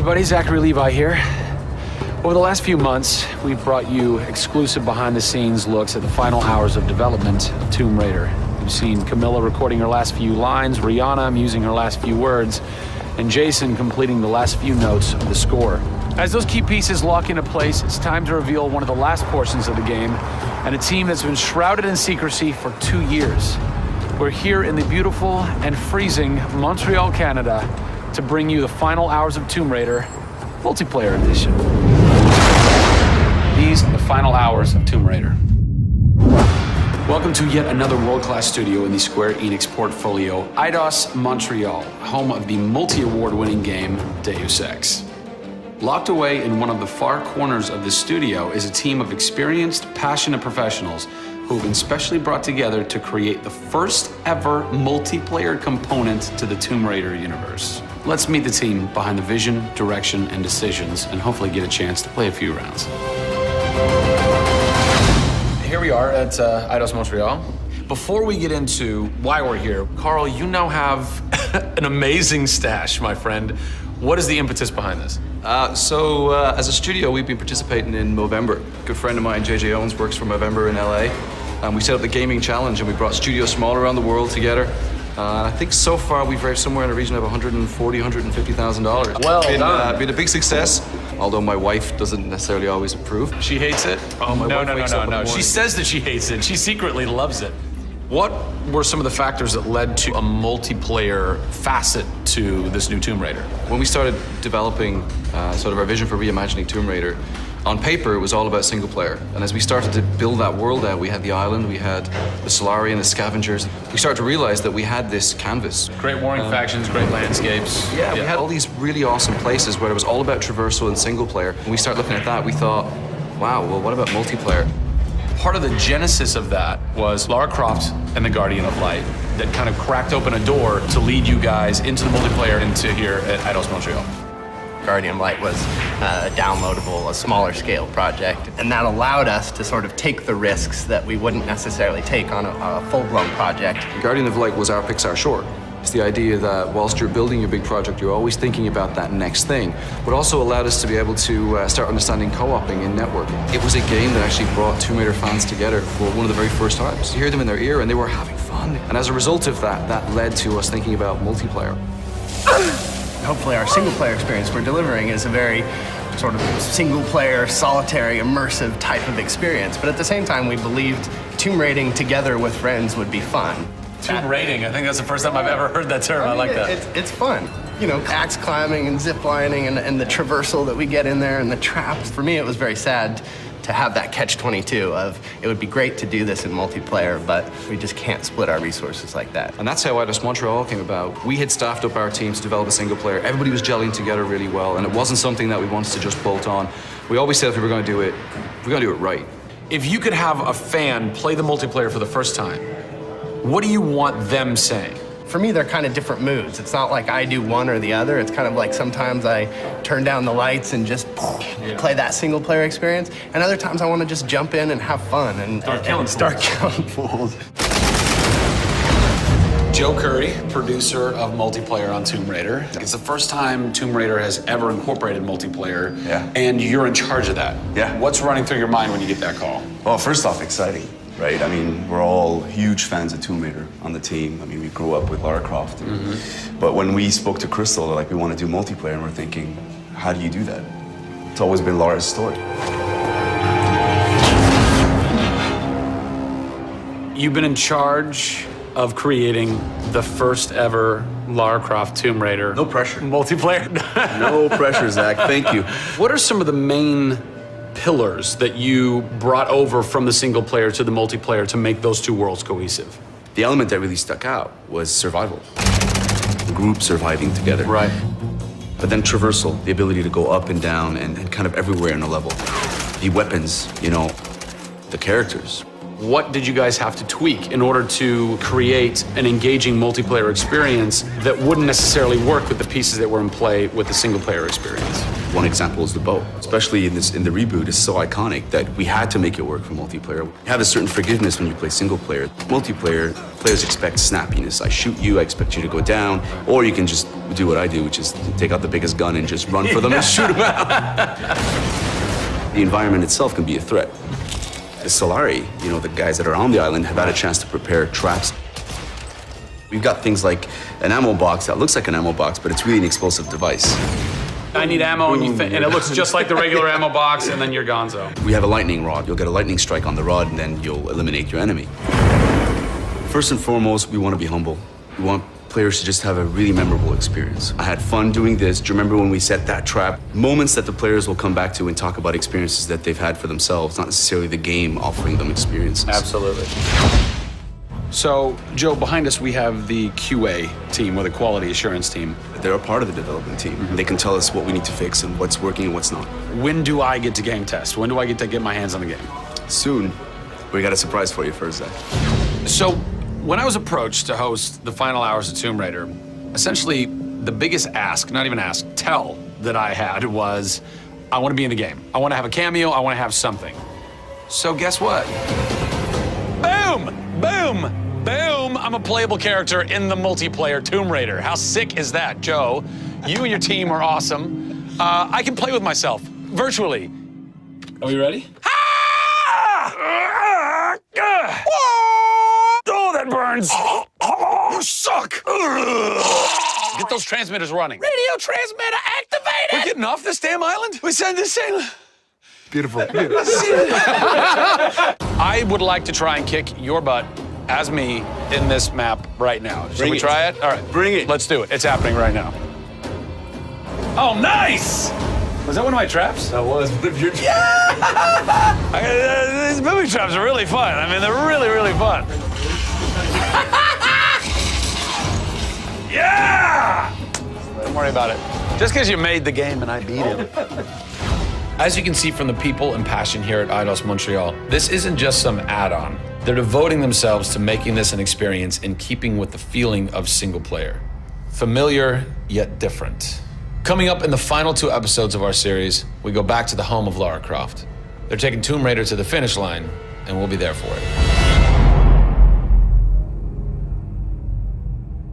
everybody, Zachary Levi here. Over the last few months, we've brought you exclusive behind-the-scenes looks at the final hours of development of Tomb Raider. You've seen Camilla recording her last few lines, Rihanna musing her last few words, and Jason completing the last few notes of the score. As those key pieces lock into place, it's time to reveal one of the last portions of the game, and a team that's been shrouded in secrecy for 2 years. We're here in the beautiful and freezing Montreal, Canada, to bring you the final hours of Tomb Raider Multiplayer Edition. These are the final hours of Tomb Raider. Welcome to yet another world-class studio in the Square Enix portfolio, Eidos Montreal, home of the multi-award-winning game Deus Ex. Locked away in one of the far corners of the studio is a team of experienced, passionate professionals who have been specially brought together to create the first ever multiplayer component to the Tomb Raider universe. Let's meet the team behind the vision, direction, and decisions, and hopefully get a chance to play a few rounds. Here we are at Eidos Montreal. Before we get into why we're here, Carl, you now have an amazing stash, my friend. What is the impetus behind this? As a studio, we've been participating in Movember. A good friend of mine, JJ Owens, works for Movember in LA. We set up the gaming challenge, and we brought studios from all around the world together. I think so far we've raised somewhere in the region of $140,000, $150,000. Well done. Been a big success, although my wife doesn't necessarily always approve. She hates it? Oh, my wife wakes up in the morning. She says that she hates it. She secretly loves it. What were some of the factors that led to a multiplayer facet to this new Tomb Raider? When we started developing sort of our vision for reimagining Tomb Raider, on paper, it was all about single player. And as we started to build that world out, we had the island, we had the Solari and the Scavengers. We started to realize that we had this canvas. Great warring factions, great landscapes. Yeah, we had all these really awesome places where it was all about traversal and single player. When we started looking at that, we thought, wow, well, what about multiplayer? Part of the genesis of that was Lara Croft and the Guardian of Light that kind of cracked open a door to lead you guys into the multiplayer into here at Eidos Montreal. Guardian of Light was a downloadable, a smaller scale project, and that allowed us to sort of take the risks that we wouldn't necessarily take on a full-blown project. Guardian of Light was our Pixar short. It's the idea that whilst you're building your big project, you're always thinking about that next thing, but also allowed us to be able to start understanding co-oping and networking. It was a game that actually brought Tomb Raider fans together for one of the very first times. You hear them in their ear and they were having fun. And as a result of that, that led to us thinking about multiplayer. Hopefully our single-player experience we're delivering is a very sort of single-player, solitary, immersive type of experience. But at the same time, we believed tomb raiding together with friends would be fun. Tomb raiding, I think that's the first time I've ever heard that term. I like that. It's fun. You know, axe climbing and zip lining and the traversal that we get in there and the traps. For me, it was very sad to have that catch-22 of it would be great to do this in multiplayer, but we just can't split our resources like that. And that's how Eidos Montreal came about. We had staffed up our team to develop a single player. Everybody was gelling together really well, and it wasn't something that we wanted to just bolt on. We always said if we were going to do it, we're going to do it right. If you could have a fan play the multiplayer for the first time, what do you want them saying? For me, they're kind of different moods. It's not like I do one or the other. It's kind of like sometimes I turn down the lights and just play that single player experience. And other times I want to just jump in and have fun and start killing fools. Joe Curry, producer of multiplayer on Tomb Raider. It's the first time Tomb Raider has ever incorporated multiplayer. Yeah. And you're in charge of that. Yeah. What's running through your mind when you get that call? Well, first off, exciting. Right? I mean, we're all huge fans of Tomb Raider on the team. I mean, we grew up with Lara Croft. But when we spoke to Crystal, like, we want to do multiplayer, and we're thinking, how do you do that? It's always been Lara's story. You've been in charge of creating the first ever Lara Croft Tomb Raider. No pressure. Multiplayer. No pressure, Zach. Thank you. What are some of the main pillars that you brought over from the single player to the multiplayer to make those two worlds cohesive? The element that really stuck out was survival. The group surviving together. Right. But then traversal, the ability to go up and down and kind of everywhere in a level. The weapons, you know, the characters. What did you guys have to tweak in order to create an engaging multiplayer experience that wouldn't necessarily work with the pieces that were in play with the single player experience? One example is the bow. Especially in the reboot, it's so iconic that we had to make it work for multiplayer. You have a certain forgiveness when you play single player. Multiplayer, players expect snappiness. I shoot you, I expect you to go down, or you can just do what I do, which is take out the biggest gun and just run for them and shoot them out. The environment itself can be a threat. The Solari, you know, the guys that are on the island have had a chance to prepare traps. We've got things like an ammo box that looks like an ammo box, but it's really an explosive device. I need ammo, and it looks just like the regular ammo box, and then you're gonzo. We have a lightning rod. You'll get a lightning strike on the rod, and then you'll eliminate your enemy. First and foremost, we want to be humble. We want players to just have a really memorable experience. I had fun doing this. Do you remember when we set that trap? Moments that the players will come back to and talk about experiences that they've had for themselves, not necessarily the game offering them experiences. Absolutely. So, Joe, behind us we have the QA team, or the quality assurance team. They're a part of the development team. They can tell us what we need to fix and what's working and what's not. When do I get to game test? When do I get to get my hands on the game? Soon. We got a surprise for you first, Zach. So, when I was approached to host the final hours of Tomb Raider, essentially the biggest ask, not even ask, tell that I had was, I want to be in the game. I want to have a cameo, I want to have something. So guess what? Boom! Boom! Boom! I'm a playable character in the multiplayer Tomb Raider. How sick is that, Joe? You and your team are awesome. I can play with myself, virtually. Are we ready? Oh, that burns! You suck! Get those transmitters running. Radio transmitter activated! We're getting off this damn island? We send this in. Beautiful. I would like to try and kick your butt as me in this map right now. Should we try it? All right. Bring it. Let's do it. It's happening right now. Oh, nice! Was that one of my traps? That was one of your traps. Yeah! These booby traps are really fun. I mean, they're really, really fun. Yeah! Don't worry about it. Just because you made the game and I beat him. As you can see from the people and passion here at Eidos Montreal, this isn't just some add-on. They're devoting themselves to making this an experience in keeping with the feeling of single player. Familiar, yet different. Coming up in the final 2 episodes of our series, we go back to the home of Lara Croft. They're taking Tomb Raider to the finish line, and we'll be there for it.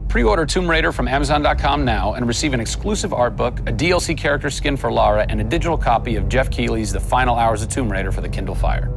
Pre-order Tomb Raider from Amazon.com now and receive an exclusive art book, a DLC character skin for Lara, and a digital copy of Jeff Keighley's The Final Hours of Tomb Raider for the Kindle Fire.